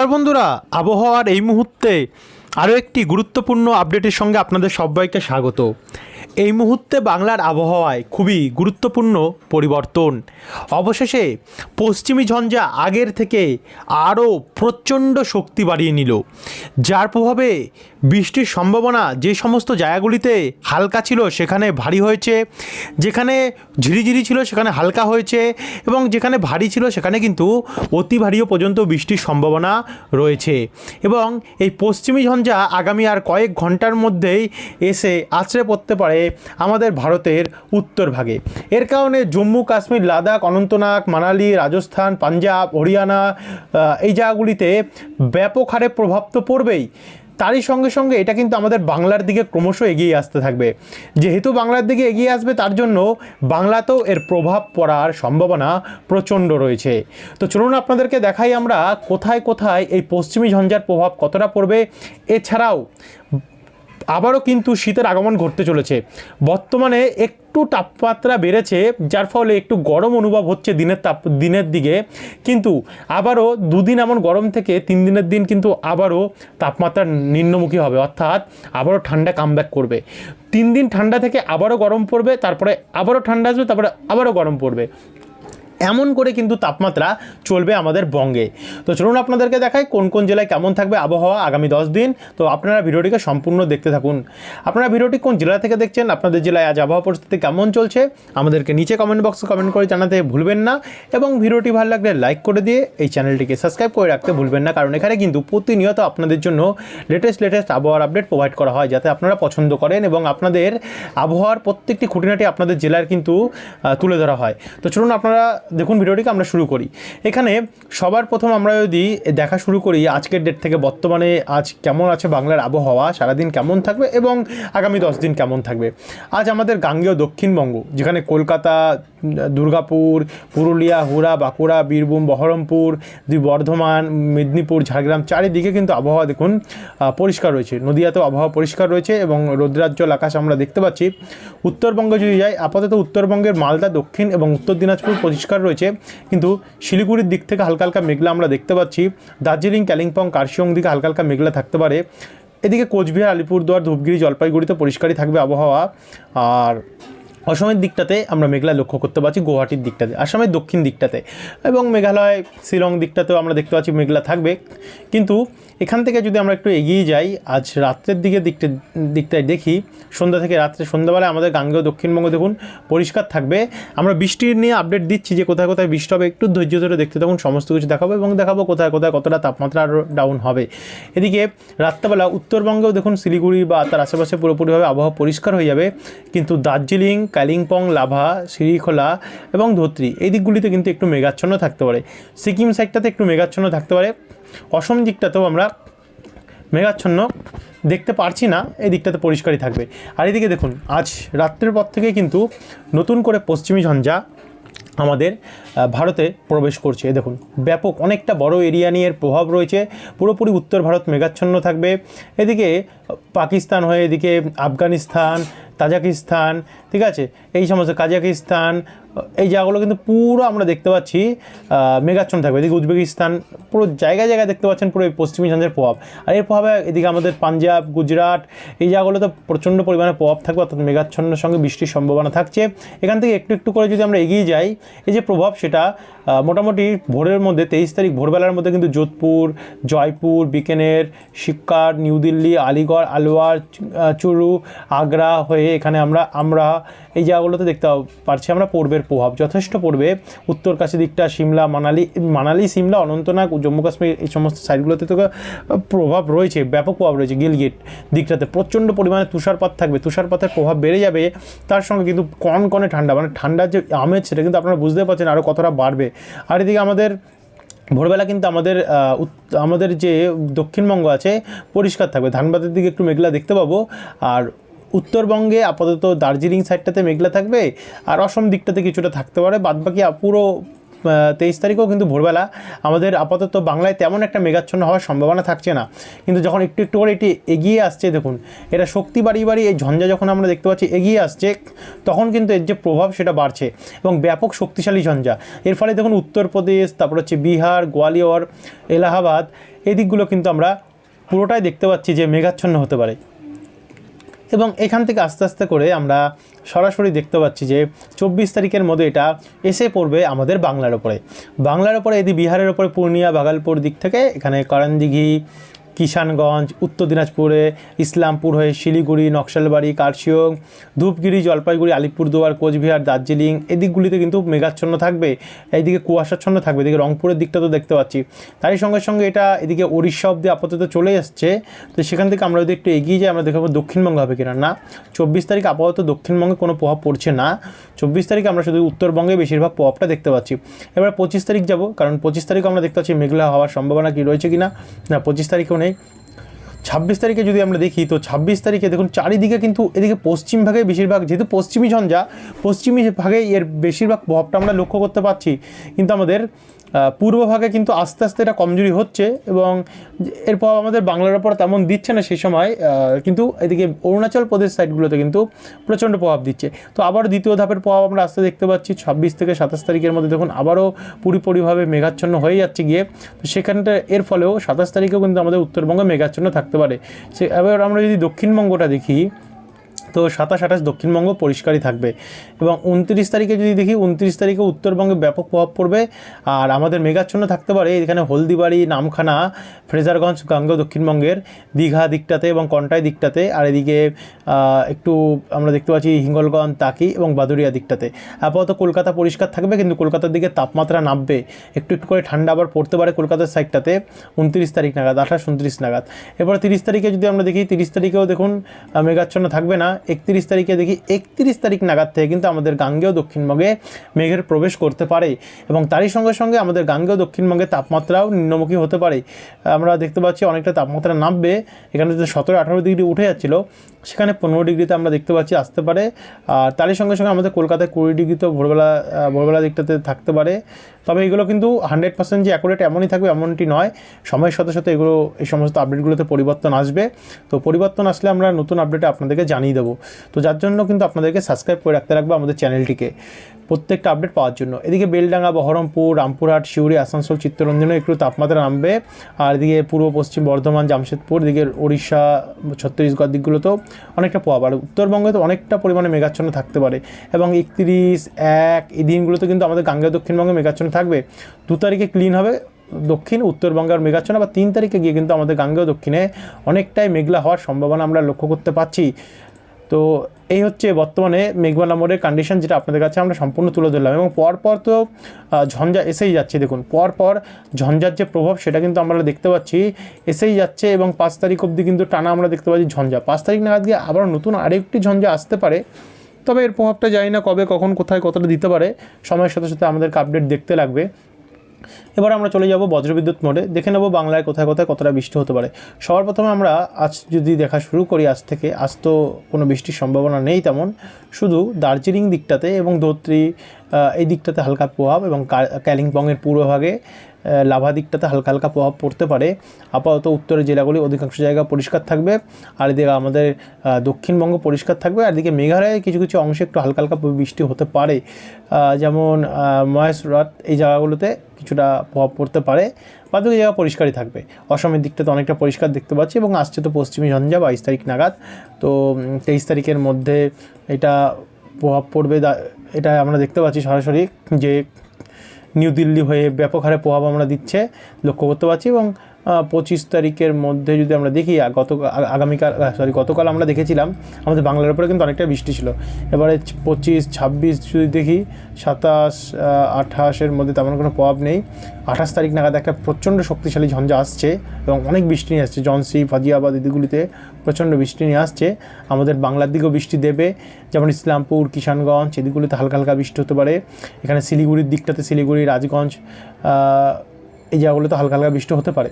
বন্ধুরা, আবহাওয়ার এই মুহূর্তে আরও একটি গুরুত্বপূর্ণ আপডেটের সঙ্গে আপনাদের সবাইকে স্বাগত। এই মুহূর্তে বাংলার আবহাওয়ায় খুবই গুরুত্বপূর্ণ পরিবর্তন। অবশেষে পশ্চিমী ঝঞ্ঝা আগের থেকে আরও প্রচণ্ড শক্তি বাড়িয়ে নিল, যার প্রভাবে বৃষ্টির সম্ভাবনা যে সমস্ত জায়গাগুলিতে হালকা ছিল সেখানে ভারী হয়েছে, যেখানে ঝিরিঝিরি ছিল সেখানে হালকা হয়েছে, এবং যেখানে ভারী ছিল সেখানে কিন্তু অতি ভারীও পর্যন্ত বৃষ্টির সম্ভাবনা রয়েছে। এবং এই পশ্চিমী ঝঞ্ঝা আগামী আর কয়েক ঘন্টার মধ্যেই এসে আছড়ে পড়তে পারে আমাদের ভারতের উত্তর ভাগে। এর কারণে জম্মু কাশ্মীর, লাদাখ, অনন্তনাগ, মানালি, রাজস্থান, পাঞ্জাব, হরিয়ানা এই জায়গাগুলিতে ব্যাপক হারে প্রভাব তো পড়বেই। তারই সঙ্গে সঙ্গে এটা কিন্তু আমাদের বাংলার দিকে ক্রমশ এগিয়ে আসতে থাকবে। যেহেতু বাংলার দিকে এগিয়ে আসবে, তার জন্য বাংলাতেও এর প্রভাব পড়ার সম্ভাবনা প্রচণ্ড রয়েছে। তো চলুন আপনাদেরকে দেখাই আমরা কোথায় কোথায় এই পশ্চিমী ঝঞ্ঝার প্রভাব কতটা পড়বে। এছাড়াও আবারও কিন্তু শীতের আগমন ঘটতে চলেছে। বর্তমানে একটু তাপমাত্রা বেড়েছে, যার ফলে একটু গরম অনুভব হচ্ছে দিনের দিকে, কিন্তু আবারও দুদিন এমন গরম থেকে 3 দিনের দিন কিন্তু আবারও তাপমাত্রা নিম্নমুখী হবে, অর্থাৎ আবারও ঠান্ডা কামব্যাক করবে। 3 দিন ঠান্ডা থেকে আবারও গরম পড়বে, তারপরে আবারও ঠান্ডা আসবে, তারপরে আবারও গরম পড়বে। এমন করে কিন্তু তাপমাত্রা চলবে আমাদের বঙ্গে। তো চলুন আপনাদেরকে দেখাই কোন কোন জেলায় কেমন থাকবে আবহাওয়া আগামী 10 দিন। তো আপনারা ভিডিওটিকে সম্পূর্ণ দেখতে থাকুন। আপনারা ভিডিওটি কোন জেলা থেকে দেখছেন, আপনাদের জেলায় আজ আবহাওয়া পরিস্থিতি কেমন চলছে, আমাদেরকে নিচে কমেন্ট বক্সে কমেন্ট করে জানাতে ভুলবেন না। এবং ভিডিওটি ভালো লাগলে লাইক করে দিয়ে এই চ্যানেলটিকে সাবস্ক্রাইব করে রাখতে ভুলবেন না, কারণ এখানে কিন্তু প্রতিনিয়ত আপনাদের জন্য লেটেস্ট আবহাওয়ার আপডেট প্রোভাইড করা হয়, যাতে আপনারা পছন্দ করেন এবং আপনাদের আবহাওয়ার প্রত্যেকটি খুঁটিনাটি আপনাদের জেলার কিন্তু তুলে ধরা হয়। তো চলুন আপনারা দেখুন ভিডিওটিকে আমরা শুরু করি। এখানে সবার প্রথম আমরা যদি দেখা শুরু করি আজকের ডেট থেকে, বর্তমানে আজ কেমন আছে বাংলার আবহাওয়া, সারাদিন কেমন থাকবে এবং আগামী 10 দিন কেমন থাকবে। আজ আমাদের গাঙ্গেয় দক্ষিণবঙ্গ, যেখানে কলকাতা, দুর্গাপুর, পুরুলিয়া, হুড়া, বাঁকুড়া, বীরভূম, বহরমপুর, বর্ধমান, মেদিনীপুর, ঝাড়গ্রাম, চারিদিকে কিন্তু আবহাওয়া দেখুন পরিষ্কার রয়েছে। নদিয়াতেও আবহাওয়া পরিষ্কার রয়েছে এবং রৌদ্রাজ্জ্বল আকাশ আমরা দেখতে পাচ্ছি। উত্তরবঙ্গে যদি যাই, আপাতত উত্তরবঙ্গের মালদা, দক্ষিণ এবং উত্তর দিনাজপুর পরিষ্কার রয়েছে, কিন্তু শিলিগুড়ির দিক থেকে হালকা হালকা মেঘলা আমরা দেখতে পাচ্ছি। দার্জিলিং, কালিম্পং, কার্শিয়ং দিকে হালকা হালকা মেঘলা থাকতে পারে। এদিকে কোচবিহার, আলিপুরদুয়ার, ধূপগুড়ি, জলপাইগুড়িতে পরিষ্কারই থাকবে আবহাওয়া। আর অসমের দিকটাতে আমরা মেঘলা লক্ষ্য করতে পারছি, গুয়াহাটির দিকটাতে, আসামের দক্ষিণ দিকটাতে এবং মেঘালয়, শিলং দিকটাতেও আমরা দেখতে পাচ্ছি মেঘলা থাকবে। কিন্তু এখান থেকে যদি আমরা একটু এগিয়ে যাই, আজ রাত্রের দিকটায় দেখি, সন্ধ্যা থেকে রাত্রে সন্ধ্যাবেলায় আমাদের গাঙ্গেয় দক্ষিণবঙ্গ দেখুন পরিষ্কার থাকবে। আমরা বৃষ্টির নিয়ে আপডেট দিচ্ছি যে কোথায় কোথায় বৃষ্টি হবে, একটু ধৈর্য ধরে দেখতে থাকুন, সমস্ত কিছু দেখাবো এবং দেখাবো কোথায় কোথায় কতটা তাপমাত্রা আরও ডাউন হবে। এদিকে রাত্রেবেলা উত্তরবঙ্গেও দেখুন শিলিগুড়ি বা তার আশেপাশে পুরোপুরিভাবে আবহাওয়া পরিষ্কার হয়ে যাবে, কিন্তু দার্জিলিং, কালিম্পং, লাভা, শ্রীখোলা এবং ধোত্রি এই দিকগুলিতে কিন্তু একটু মেঘাচ্ছন্ন থাকতে পারে। সিকিম সাইডটাতে একটু মেঘাচ্ছন্ন থাকতে পারে। অসম দিকটাতেও আমরা মেঘাচ্ছন্ন দেখতে পারছি না, এই দিকটাতে পরিষ্কারই থাকবে। আর এদিকে দেখুন আজ রাত্রের পর থেকে কিন্তু নতুন করে পশ্চিমী ঝঞ্ঝা আমাদের ভারতে প্রবেশ করছে। দেখুন ব্যাপক অনেকটা বড় এরিয়া নিয়ে এর প্রভাব রয়েছে। পুরোপুরি উত্তর ভারত মেঘাচ্ছন্ন থাকবে। এদিকে পাকিস্তান হয়ে এদিকে আফগানিস্তান, তাজিকিস্তান, ঠিক আছে, এই সমস্ত কাজাকিস্তান, এই জায়গাগুলো কিন্তু পুরো আমরা দেখতে পাচ্ছি মেঘাচ্ছন্ন থাকবে। এদিকে উজবেকিস্তান, পুরো জায়গায় জায়গায় দেখতে পাচ্ছেন পুরো এই পশ্চিমী ঝঞ্ঝার প্রভাব। আর এর প্রভাবে এদিকে আমাদের পাঞ্জাব, গুজরাট এই জায়গাগুলোতে প্রচণ্ড পরিমাণে প্রভাব থাকবে, অর্থাৎ মেঘাচ্ছন্নের সঙ্গে বৃষ্টির সম্ভাবনা থাকছে। এখান থেকে একটু একটু করে যদি আমরা এগিয়ে যাই, এই যে প্রভাব সেটা মোটামুটি ভোরের মধ্যে 23 তারিখ ভোরবেলার মধ্যে কিন্তু যোধপুর, জয়পুর, বিকানের, সিক্কার, নিউ দিল্লি, আলিগড়, আলওয়ার, চুরু, আগ্রা হয়ে এখানে আমরা এই জায়গাগুলোতে দেখতে পারছি আমরা পড়বের প্রভাব যথেষ্ট পড়বে। উত্তরকাশী দিকটা, সিমলা, মানালি, সিমলা, অনন্তনাগ, জম্মু কাশ্মীর এই সমস্ত সাইডগুলোতে তো প্রভাব রয়েছে, ব্যাপক প্রভাব রয়েছে। গিলগিট দিকটাতে প্রচণ্ড পরিমাণে তুষারপাত থাকবে, তুষারপাতের প্রভাব বেড়ে যাবে। তার সঙ্গে কিন্তু কনকনে ঠান্ডা, মানে ঠান্ডার যে আমেজ সেটা কিন্তু আপনারা বুঝতে পারছেন আরও কতটা বাড়বে। আর এদিকে আমাদের ভোরবেলা কিন্তু আমাদের যে দক্ষিণবঙ্গ আছে পরিষ্কার থাকবে, ধানবাদের দিকে একটু মেঘলা দেখতে পাবো। আর উত্তরবঙ্গে আপাতত দার্জিলিং সাইডটাতে মেঘলা থাকবে, আর অসম দিকটাতে কিছুটা থাকতে পারে, বাদবাকি পুরো 23 তারিখেও কিন্তু ভোরবেলা আমাদের আপাতত বাংলায় তেমন একটা মেঘাচ্ছন্ন হওয়ার সম্ভাবনা থাকছে না, কিন্তু যখন একটু একটু করে এটি এগিয়ে আসছে, দেখুন এটা শক্তি বাড়িয়ে বাড়িয়ে এই ঝঞ্ঝা যখন আমরা দেখতে পাচ্ছি এগিয়ে আসছে, তখন কিন্তু এর যে প্রভাব সেটা বাড়ছে এবং ব্যাপক শক্তিশালী ঝঞ্ঝা। এর ফলে দেখুন উত্তরপ্রদেশ, তারপর হচ্ছে বিহার, গোয়ালিয়র, এলাহাবাদ, এই দিকগুলো কিন্তু আমরা পুরোটাই দেখতে পাচ্ছি যে মেঘাচ্ছন্ন হতে পারে। এবং এখান থেকে আস্তে আস্তে করে আমরা সরাসরি দেখতে পাচ্ছি যে 24 তারিখের মধ্যে এটা এসে পড়বে আমাদের বাংলার ওপরে এদি বিহারের ওপরে পূর্ণিয়া, ভাগলপুর দিক থেকে এখানে করণদিঘি, কিষানগঞ্জ, উত্তর দিনাজপুরে, ইসলামপুর হয়ে শিলিগুড়ি, নকশালবাড়ি, কার্শিয়ং, ধূপগুড়ি, জলপাইগুড়ি, আলিপুরদুয়ার, কোচবিহার, দার্জিলিং এই দিকগুলিতে কিন্তু মেঘাচ্ছন্ন থাকবে, এইদিকে কুয়াশাচ্ছন্ন থাকবে। এদিকে রংপুরের দিকটা তো দেখতে পাচ্ছি, তারই সঙ্গে সঙ্গে এটা এদিকে উড়িষ্যা অব্দি আপাতত চলে এসছে। তো সেখান থেকে আমরা যদি একটু এগিয়ে যাই আমরা দেখাবো দক্ষিণবঙ্গ হবে কিনা। না, 24 তারিখ আপাতত দক্ষিণবঙ্গে কোনো প্রভাব পড়ছে না, 24 তারিখে আমরা শুধু উত্তরবঙ্গে বেশিরভাগ প্রভাবটা দেখতে পাচ্ছি। এবার 25 তারিখ যাব, কারণ 25 তারিখ আমরা দেখতে পাচ্ছি মেঘলা হওয়ার সম্ভাবনা কি রয়েছে কিনা। না, 25 তারিখেও নেই। 26 তারিখে যদি আমরা দেখি তো 26 তারিখে দেখুন চারিদিকে কিন্তু এদিকে পশ্চিম ভাগে বেশিরভাগ, যেহেতু পশ্চিমী ঝঞ্ঝা, পশ্চিমী ভাগে এর বেশিরভাগ প্রভাবটা আমরা লক্ষ্য করতে পারছি, কিন্তু আমাদের পূর্বভাগে কিন্তু আস্তে আস্তে এটা কমজোরি হচ্ছে এবং এর প্রভাব আমাদের বাংলার ওপর তেমন দিচ্ছে না সেই সময়, কিন্তু এদিকে অরুণাচল প্রদেশ সাইডগুলোতে কিন্তু প্রচণ্ড প্রভাব দিচ্ছে। তো আবার দ্বিতীয় ধাপের প্রভাব আমরা আসতে দেখতে পাচ্ছি 26 থেকে 27 তারিখের মধ্যে দেখুন আবারও পুরোপুরিভাবে মেঘাচ্ছন্ন হয়ে যাচ্ছে গিয়ে। তো সেখানটা এর ফলেও 27 তারিখেও কিন্তু আমাদের উত্তরবঙ্গে মেঘাচ্ছন্ন থাকতে পারে। এবার আমরা যদি দক্ষিণবঙ্গটা দেখি তো 27-28 দক্ষিণবঙ্গ পরিষ্কারই থাকবে এবং 29 তারিখে যদি দেখি 29 তারিখে উত্তরবঙ্গে ব্যাপক প্রভাব পড়বে আর আমাদের মেঘাচ্ছন্ন থাকতে পারে এখানে হলদিবাড়ি, নামখানা, ফ্রেজারগঞ্জ, গাঙ্গেয় দক্ষিণবঙ্গের দীঘা দিকটাতে এবং কন্টাই দিকটাতে, আর এদিকে একটু আমরা দেখতে পাচ্ছি হিঙ্গলগঞ্জ, তাকি এবং বাদুড়িয়া দিকটাতে। আপাতত কলকাতা পরিষ্কার থাকবে, কিন্তু কলকাতার দিকে তাপমাত্রা নামবে, একটু একটু করে ঠান্ডা আবার পড়তে পারে কলকাতার সাইডটাতে 29 তারিখ নাগাদ, 28-29 নাগাদ। এরপর 30 তারিখে যদি আমরা দেখি 30 তারিখেও দেখুন মেঘাচ্ছন্ন থাকবে না। 31 তারিখে দেখি 31 তারিখ নাগাদ থেকে কিন্তু আমাদের গাঙ্গেয় দক্ষিণবঙ্গে মেঘের প্রবেশ করতে পারে এবং তারই সঙ্গে সঙ্গে আমাদের গাঙ্গেয় দক্ষিণবঙ্গে তাপমাত্রাও নিম্নমুখী হতে পারে। আমরা দেখতে পাচ্ছি অনেকটা তাপমাত্রা নামবে, এখানে যে 17-18 ডিগ্রি উঠে যাচ্ছিলো সেখানে 15 ডিগ্রিতে আমরা দেখতে পাচ্ছি আসতে পারে। আর তারই সঙ্গে সঙ্গে আমাদের কলকাতায় 20 ডিগ্রি তো ভোরবেলা দিকটাতে থাকতে পারে। তবে এগুলো কিন্তু 100% যে অ্যাকুরেট এমনই থাকবে এমনটি নয়, সময়ের সাথে সাথে এগুলো এই সমস্ত আপডেটগুলোতে পরিবর্তন আসবে। তো পরিবর্তন আসলে আমরা নতুন আপডেটে আপনাদেরকে জানিয়ে দেবো। তো যার জন্য কিন্তু আপনাদেরকে সাবস্ক্রাইব করে রাখতে রাখবো আমাদের চ্যানেলটিকে প্রত্যেকটা আপডেট পাওয়ার জন্য। এদিকে বেলডাঙ্গা, বহরমপুর, রামপুরহাট, সিউড়ি, আসানসোল, চিত্তরঞ্জনেও একটু তাপমাত্রা নামবে। আর এদিকে পূর্ব পশ্চিম বর্ধমান, জামশেদপুর, এদিকে ওড়িশা, ছত্তিশগড় দিকগুলোতেও অনেকটা প্রভাব। আর উত্তরবঙ্গে তো অনেকটা পরিমাণে মেঘাচ্ছন্ন থাকতে পারে এবং 31-1 এই দিনগুলোতে কিন্তু আমাদের গাঙ্গেয় দক্ষিণবঙ্গে মেঘাচ্ছন্ন থাকবে। 2 তারিখে ক্লিন হবে উত্তরবঙ্গের মেঘাচ্ছন্ন, বা 3 তারিখে গিয়ে কিন্তু আমাদের গাঙ্গেয় দক্ষিণে অনেকটাই মেঘলা হওয়ার সম্ভাবনা আমরা লক্ষ্য করতে পারছি। তো এই হচ্ছে বর্তমানে মেঘমালা মোড়ের কন্ডিশন, যেটা আপনাদের কাছে আমরা সম্পূর্ণ তুলে ধরলাম। এবং পরপর তো ঝঞ্ঝা এসেই যাচ্ছে, দেখুন পরপর ঝঞ্ঝার যে প্রভাব সেটা কিন্তু আমরা দেখতে পাচ্ছি এসেই যাচ্ছে এবং 5 তারিখ অবধি কিন্তু টানা আমরা দেখতে পাচ্ছি ঝঞ্ঝা। 5 তারিখ নাগাদ গিয়ে আবার নতুন আরেকটি ঝঞ্ঝা আসতে পারে, তবে এর প্রভাবটা জানি না কবে, কখন, কোথায়, কতটা দিতে পারে, সময়ের সাথে সাথে আমাদেরকে আপডেট দেখতে লাগবে। এবার আমরা চলে যাব বজ্রবিদ্যুৎ মোডে, দেখে নেব বাংলায় কোথায় কোথায় কতটা বৃষ্টি হতে পারে। সবার প্রথমে আমরা আজ যদি দেখা শুরু করি, আজ তো কোনো বৃষ্টির সম্ভাবনা নেই তেমন, শুধু দার্জিলিং দিকটাতে এবং ধোত্রি এই দিকটাতে হালকা প্রভাব এবং কালিম্পংয়ের পূর্বভাগে লাভা দিকটাতে হালকা হালকা প্রভাব পড়তে পারে। আপাতত উত্তরের জেলাগুলি অধিকাংশ জায়গা পরিষ্কার থাকবে, আর এদিকে আমাদের দক্ষিণবঙ্গ পরিষ্কার থাকবে, আর এদিকে মেঘালয়ের কিছু কিছু অংশে একটু হালকা হালকা বৃষ্টি হতে পারে, যেমন মহেশরাত এই জায়গাগুলোতে কিছুটা প্রভাব পড়তে পারে, বাকি জায়গা পরিষ্কারই থাকবে। অসমের দিকটাতে অনেকটা পরিষ্কার দেখতে পাচ্ছি এবং আসছে তো পশ্চিমী ঝঞ্ঝা 22 তারিখ নাগাদ। তো 23 তারিখের মধ্যে এটা প্রভাব পড়বে, এটা আমরা দেখতে পাচ্ছি সরাসরি যে নিউ দিল্লি হয়ে ব্যাপক হারে প্রভাব আমরা দিচ্ছে লক্ষ্য করতে পারছি। এবং 25 তারিখের মধ্যে যদি আমরা দেখি, গতকাল আমরা দেখেছিলাম আমাদের বাংলার উপরে কিন্তু অনেকটা বৃষ্টি ছিল। এবারে 25, 26 যদি দেখি, 27, 28-এর মধ্যে তেমন কোনো প্রভাব নেই। 28 তারিখ নাগাদ একটা প্রচণ্ড শক্তিশালী ঝঞ্ঝা আসছে এবং অনেক বৃষ্টি নিয়ে আসছে, জনসি, ফাজিয়াবাদ এদিকগুলিতে প্রচণ্ড বৃষ্টি নিয়ে আসছে। আমাদের বাংলার দিকেও বৃষ্টি দেবে, যেমন ইসলামপুর, কিষানগঞ্জ এদিকগুলিতে হালকা হালকা বৃষ্টি হতে পারে। এখানে শিলিগুড়ির দিকটাতে শিলিগুড়ি, রাজগঞ্জ এই জায়গাগুলোতে হালকা হালকা বৃষ্টি হতে পারে।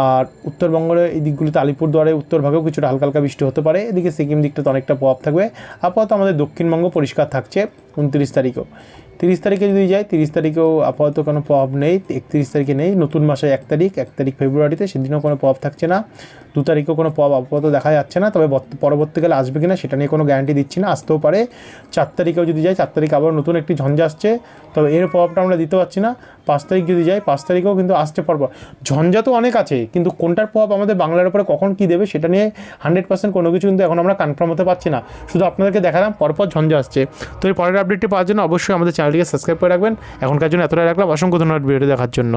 আর উত্তরবঙ্গের এই দিকগুলিতে আলিপুরদুয়ারে উত্তরভাগেও কিছুটা হালকা হালকা বৃষ্টি হতে পারে। এদিকে সিকিম দিকটাতে অনেকটা প্রভাব থাকবে। আপাতত আমাদের দক্ষিণবঙ্গ পরিষ্কার থাকছে 29 তারিখেও। 30 তারিখে যদি যাই 30 তারিখেও আপাতত কোনো প্রভাব নেই, 31 তারিখে নেই, নতুন মাসে 1 তারিখ ফেব্রুয়ারিতে, সেদিনও কোনো প্রভাব থাকছে না, 2 তারিখেও কোনো প্রভাব আপাতত দেখা যাচ্ছে না। তবে পরবর্তীকালে আসবে কিনা সেটা নিয়ে কোনো গ্যারান্টি দিচ্ছি না, আসতেও পারে। 4 তারিখেও যদি যাই 4 তারিখে আবার নতুন একটি ঝঞ্ঝা আসছে, তবে এর প্রভাবটা আমরা দিতে পারছি না। 5 তারিখ যদি যাই 5 তারিখেও কিন্তু আসতে পারবো। ঝঞ্ঝা তো অনেক আছে, কিন্তু কোনটার প্রভাব আমাদের বাংলার উপরে কখন কী দেবে সেটা নিয়ে 100% কোনো কিছু কিন্তু এখন আমরা কনফার্ম হতে পারছি না। শুধু আপনাদেরকে দেখালাম পরপর ঝঞ্ঝা আসছে। তো এই পরের আপডেটটি পাওয়ার জন্য অবশ্যই আমাদের চ্যানেলটিকে সাবস্ক্রাইব করে রাখবেন। এখনকার জন্য এতটাই রাখলাম, অসংখ্য ধন্যবাদ ভিডিওটি দেখার জন্য।